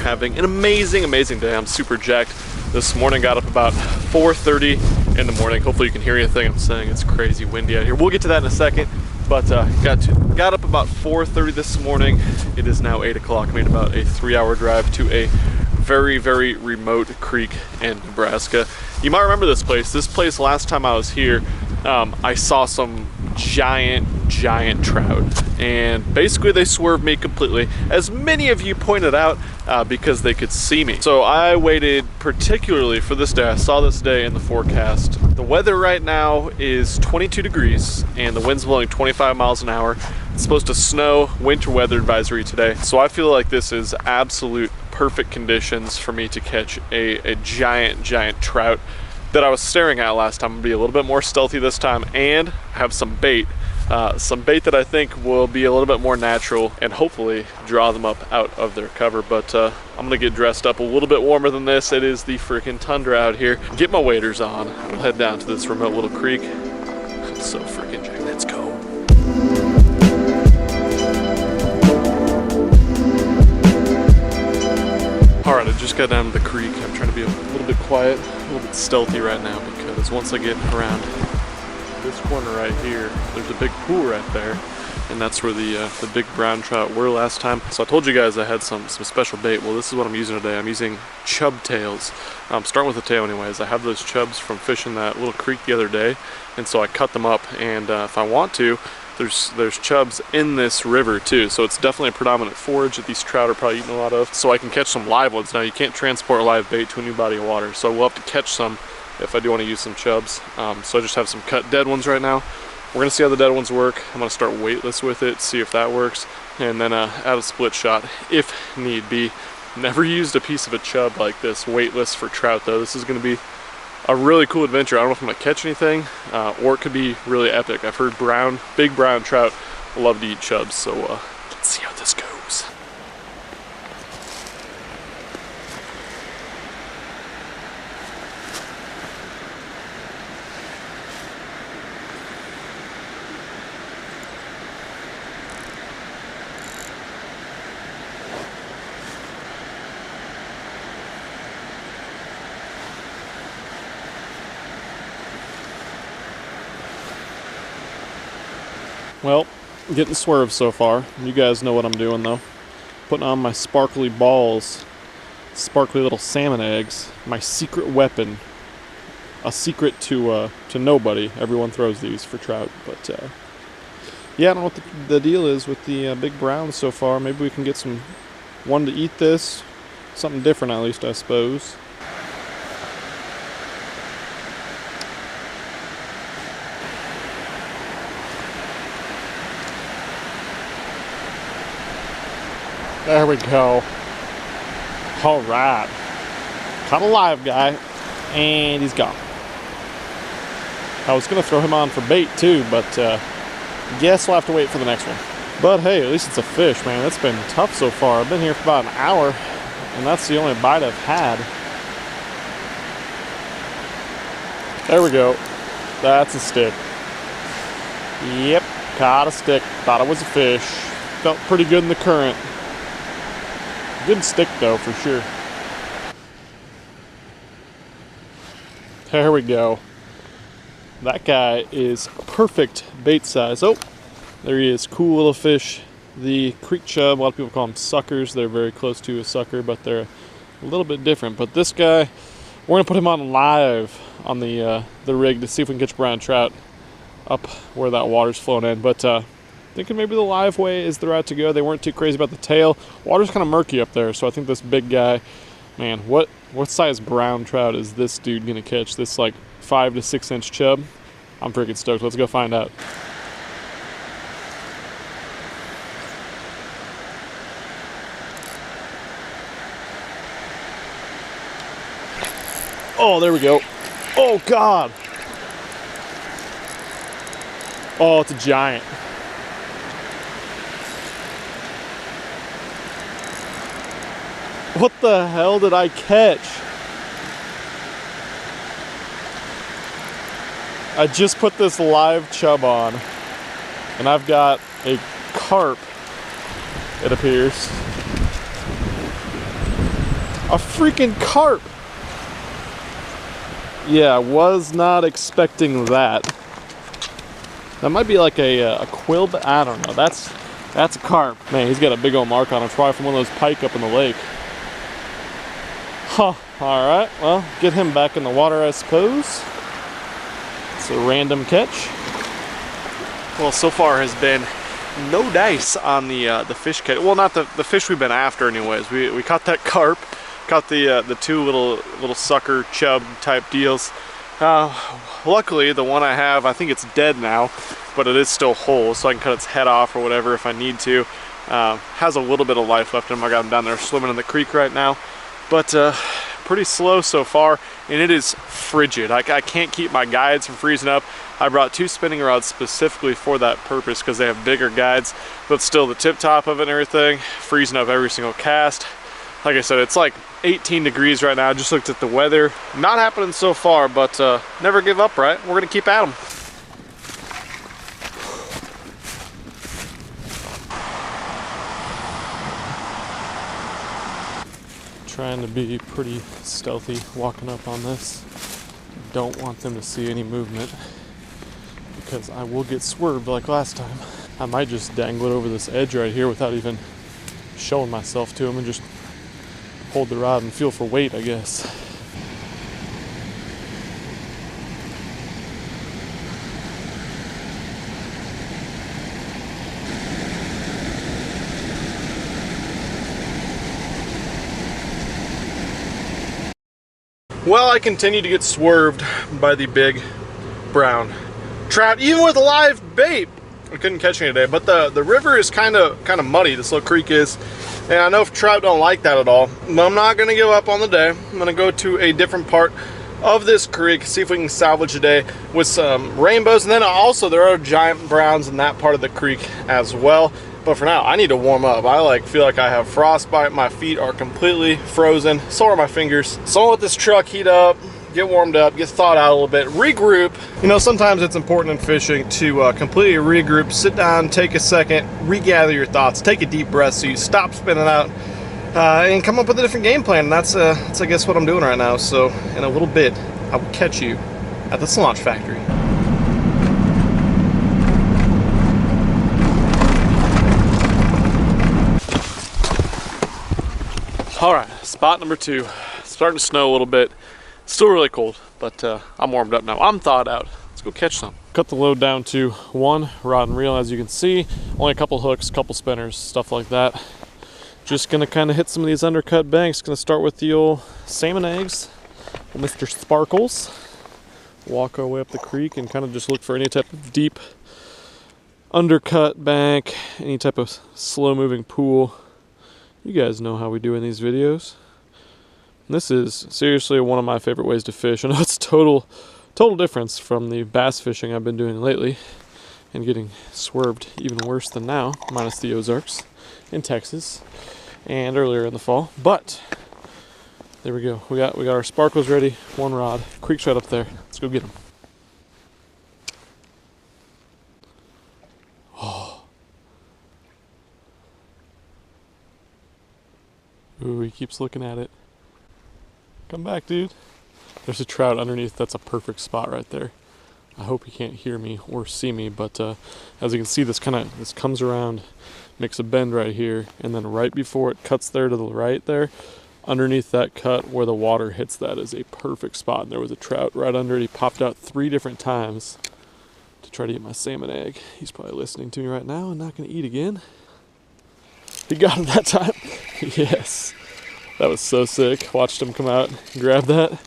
having an amazing day. I'm super jacked. This morning got up about 4:30 in the morning. Hopefully you can hear anything I'm saying. It's crazy windy out here. We'll get to that in a second. But got up about 4:30 this morning. It is now 8 o'clock. Made about a 3-hour drive to a very remote creek in Nebraska. You might remember this place. This place, last time I was here, I saw some giant trout, and basically they swerved me completely, as many of you pointed out, because they could see me. So I waited particularly for this day. I saw this day in the forecast. The weather right now is 22 degrees and the wind's blowing 25 miles an hour. It's supposed to snow, winter weather advisory today. So I feel like this is absolute perfect conditions for me to catch a giant trout that I was staring at last time. I'm gonna be a little bit more stealthy this time and have some bait that I think will be a little bit more natural and hopefully draw them up out of their cover. But I'm gonna get dressed up a little bit warmer than this. It is the freaking tundra out here. Get my waders on. We'll head down to this remote little creek. I'm so freaking jacked. Let's go. Alright, I just got down to the creek. I'm trying to be a little bit quiet, a little bit stealthy right now, because once I get around this corner right here, there's a big pool right there, and that's where the big brown trout were last time. So I told you guys I had some special bait. Well, this is what I'm using today. I'm using chub tails. Starting with the tail anyways. I have those chubs from fishing that little creek the other day, and so I cut them up, and if I want to, there's chubs in this river too, so it's definitely a predominant forage that these trout are probably eating a lot of, so I can catch some live ones. Now you can't transport live bait to a new body of water, so we'll have to catch some if I do want to use some chubs. So I just have some cut dead ones right now. We're gonna see how the dead ones work. I'm gonna start weightless with it, see if that works, and then add a split shot if need be. Never used a piece of a chub like this weightless for trout though. This is gonna be a really cool adventure. I don't know if I'm gonna catch anything, or it could be really epic. I've heard big brown trout love to eat chubs, so let's see how this goes. Well, getting swerved so far. You guys know what I'm doing though. Putting on my sparkly balls, sparkly little salmon eggs, my secret weapon. A secret to nobody. Everyone throws these for trout, but yeah, I don't know what the deal is with the big browns so far. Maybe we can get one to eat this. Something different at least, I suppose. There we go. All right. Caught a live guy, and he's gone. I was gonna throw him on for bait too, but guess we'll have to wait for the next one. But hey, at least it's a fish, man. It's been tough so far. I've been here for about an hour, and that's the only bite I've had. There we go. That's a stick. Yep, caught a stick. Thought it was a fish. Felt pretty good in the current. Good stick though, for sure. There we go. That guy is perfect bait size. Oh, there he is. Cool little fish. The creek chub, a lot of people call them suckers. They're very close to a sucker, but they're a little bit different. But this guy, we're gonna put him on live on the rig to see if we can catch brown trout up where that water's flowing in. But thinking maybe the live way is the route to go. They weren't too crazy about the tail. Water's kind of murky up there, so I think this big guy, man, what size brown trout is this dude gonna catch? This like 5 to 6 inch chub? I'm freaking stoked. Let's go find out. Oh, there we go. Oh God. Oh, it's a giant. What the hell did I catch? I just put this live chub on, and I've got a carp, it appears. A freaking carp. Yeah, I was not expecting that. That might be like a quill, but I don't know. That's a carp. Man, he's got a big old mark on him. Probably from one of those pike up in the lake. Huh. All right. Well, get him back in the water, I suppose. It's a random catch. Well, so far has been no dice on the fish catch. Well, not the fish we've been after, anyways. We caught that carp, caught the two little sucker chub type deals. Luckily, the one I have, I think it's dead now, but it is still whole, so I can cut its head off or whatever if I need to. Has a little bit of life left in him. I got him down there swimming in the creek right now, but pretty slow so far, and it is frigid. I can't keep my guides from freezing up. I brought 2 spinning rods specifically for that purpose because they have bigger guides, but still the tip top of it and everything, freezing up every single cast. Like I said, it's like 18 degrees right now. I just looked at the weather. Not happening so far, but never give up, right? We're gonna keep at them. Trying to be pretty stealthy walking up on this. Don't want them to see any movement because I will get swerved like last time. I might just dangle it over this edge right here without even showing myself to them and just hold the rod and feel for weight, I guess. Well, I continue to get swerved by the big brown trout, even with a live bait. I couldn't catch any today, but the river is kind of muddy. This little creek is, and I know if trout don't like that at all. But I'm not gonna give up on the day. I'm gonna go to a different part of this creek, see if we can salvage today with some rainbows, and then also there are giant browns in that part of the creek as well. But for now, I need to warm up. I feel like I have frostbite. My feet are completely frozen. So are my fingers. So I'll let this truck heat up, get warmed up, get thawed out a little bit, regroup. You know, sometimes it's important in fishing to completely regroup, sit down, take a second, regather your thoughts, take a deep breath so you stop spinning out and come up with a different game plan. And that's I guess what I'm doing right now. So in a little bit, I will catch you at the launch factory. All right, spot number 2. Starting to snow a little bit. Still really cold, but I'm warmed up now. I'm thawed out. Let's go catch some. Cut the load down to 1 rod and reel, as you can see. Only a couple hooks, couple spinners, stuff like that. Just gonna kind of hit some of these undercut banks. Gonna start with the old salmon eggs, Mr. Sparkles. Walk our way up the creek and kind of just look for any type of deep undercut bank, any type of slow moving pool. You guys know how we do in these videos. This is seriously one of my favorite ways to fish. I know it's total difference from the bass fishing I've been doing lately and getting swerved even worse than now, minus the Ozarks in Texas and earlier in the fall. But there we go. We got our sparkles ready, 1 rod. Creek's right up there. Let's go get them. Ooh, he keeps looking at it. Come back, dude. There's a trout underneath. That's a perfect spot right there. I hope he can't hear me or see me, but as you can see, this comes around, makes a bend right here, and then right before it cuts there to the right there, underneath that cut where the water hits that is a perfect spot. And there was a trout right under it. He popped out 3 different times to try to get my salmon egg. He's probably listening to me right now and not going to eat again. He got him that time. Yes. That was so sick. Watched him come out and grab that.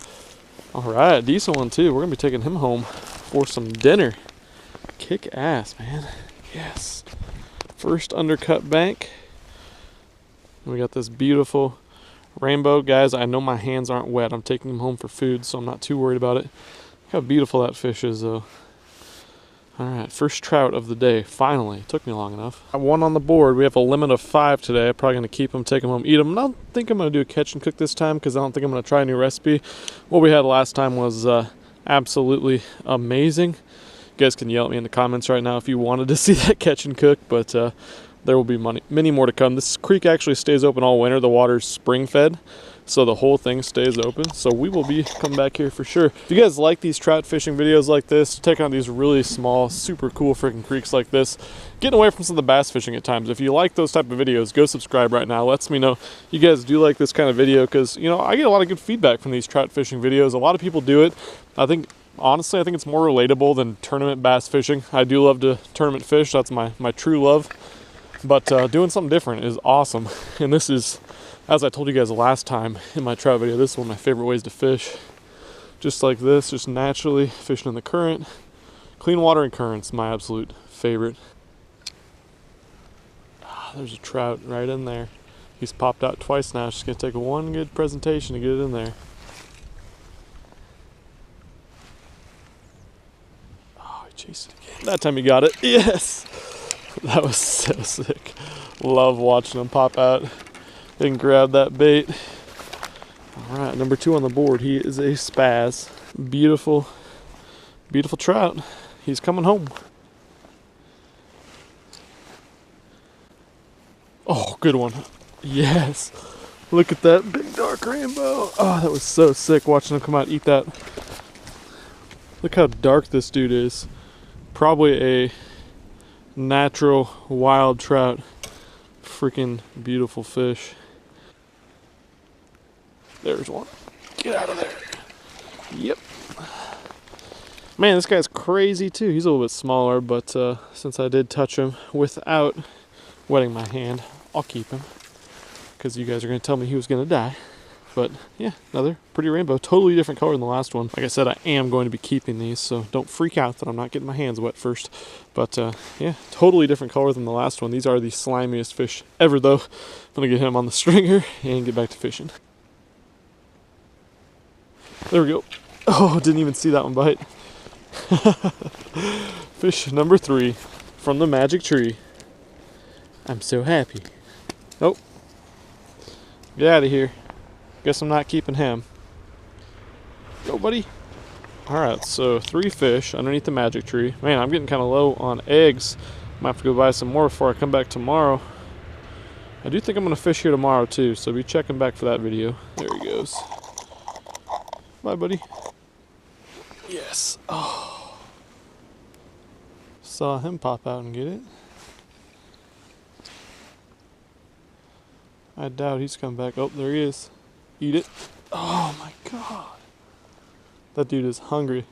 All right, decent one too. We're gonna be taking him home for some dinner. Kick ass, man. Yes. First undercut bank. We got this beautiful rainbow. Guys, I know my hands aren't wet. I'm taking him home for food, so I'm not too worried about it. Look how beautiful that fish is though. All right, first trout of the day, finally. Took me long enough. I won on the board. We have a limit of 5 today. I'm probably gonna keep them, take them home, eat them. I don't think I'm gonna do a catch and cook this time because I don't think I'm gonna try a new recipe. What we had last time was absolutely amazing. You guys can yell at me in the comments right now if you wanted to see that catch and cook, but there will be many more to come. This creek actually stays open all winter. The water's spring fed, so the whole thing stays open. So we will be coming back here for sure. If you guys like these trout fishing videos like this, taking on these really small, super cool freaking creeks like this, getting away from some of the bass fishing at times, if you like those type of videos, go subscribe right now. Lets me know you guys do like this kind of video, because, you know, I get a lot of good feedback from these trout fishing videos. A lot of people do it. Honestly, I think it's more relatable than tournament bass fishing. I do love to tournament fish. That's my true love. But doing something different is awesome. And this is, as I told you guys last time in my trout video, this is one of my favorite ways to fish. Just like this, just naturally fishing in the current. Clean water and current's my absolute favorite. There's a trout right in there. He's popped out twice now. It's just gonna take one good presentation to get it in there. Oh, he chased it again. That time he got it. Yes! That was so sick. Love watching him pop out and grab that bait. All right, number 2 on the board. He is a spaz. Beautiful, beautiful trout. He's coming home. Oh, good one. Yes. Look at that big dark rainbow. Oh, that was so sick watching him come out and eat that. Look how dark this dude is. Probably a natural wild trout. Freaking beautiful fish. There's one. Get out of there. Yep. Man, this guy's crazy too. He's a little bit smaller, but since I did touch him without wetting my hand, I'll keep him, because you guys are going to tell me he was going to die. But yeah, another pretty rainbow. Totally different color than the last one. Like I said, I am going to be keeping these, so don't freak out that I'm not getting my hands wet first. But yeah, totally different color than the last one. These are the slimiest fish ever, though. I'm going to get him on the stringer and get back to fishing. There we go. Oh, didn't even see that one bite. Fish number 3 from the magic tree. I'm so happy. Oh, get out of here. Guess I'm not keeping him. Go, buddy. Alright, so 3 fish underneath the magic tree. Man, I'm getting kind of low on eggs. Might have to go buy some more before I come back tomorrow. I do think I'm going to fish here tomorrow too, so be checking back for that video. There he goes. Bye, buddy. Yes. Oh. Saw him pop out and get it. I doubt he's coming back. Oh, there he is. Eat it. Oh my god. That dude is hungry.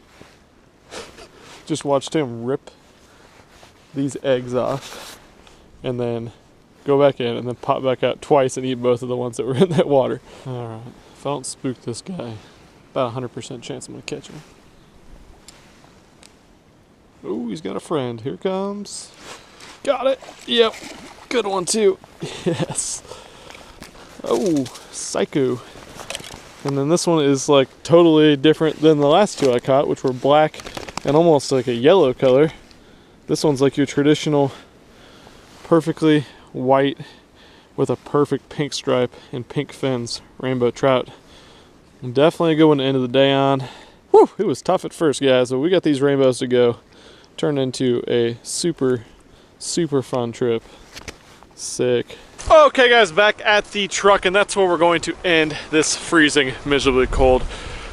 Just watched him rip these eggs off and then go back in and then pop back out twice and eat both of the ones that were in that water. Alright. If I don't spook this guy, about 100% chance I'm going to catch him. Oh, he's got a friend. Here comes. Got it. Yep. Good one too. Yes. Oh, psycho. And then this one is like totally different than the last 2 I caught, which were black and almost like a yellow color. This one's like your traditional perfectly white with a perfect pink stripe and pink fins rainbow trout. Definitely a good one to end of the day on. Whew, it was tough at first, guys, but we got these rainbows to go. Turned into a super, super fun trip. Sick. Okay guys, back at the truck, and that's where we're going to end this freezing, miserably cold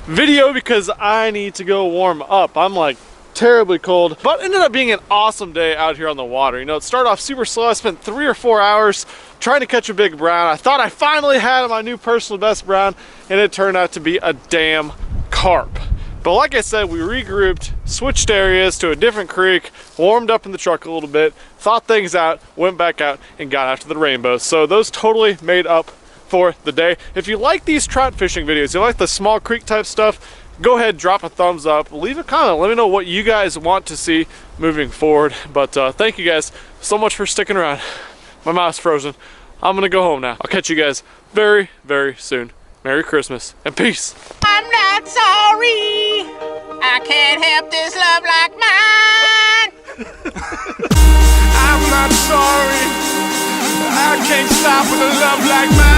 video, because I need to go warm up. I'm like terribly cold, but ended up being an awesome day out here on the water. You know, it started off super slow. I spent 3 or 4 hours trying to catch a big brown. I thought I finally had my new personal best brown, and it turned out to be a damn carp. But like I said, we regrouped, switched areas to a different creek, warmed up in the truck a little bit, thought things out, went back out and got after the rainbows. So those totally made up for the day. If you like these trout fishing videos, you like the small creek type stuff, go ahead, drop a thumbs up, leave a comment, let me know what you guys want to see moving forward. But thank you guys so much for sticking around. My mouth's frozen. I'm gonna go home now. I'll catch you guys very, very soon. Merry Christmas and peace. I'm not sorry. I can't help this love like mine. I'm not sorry. I can't stop with a love like mine.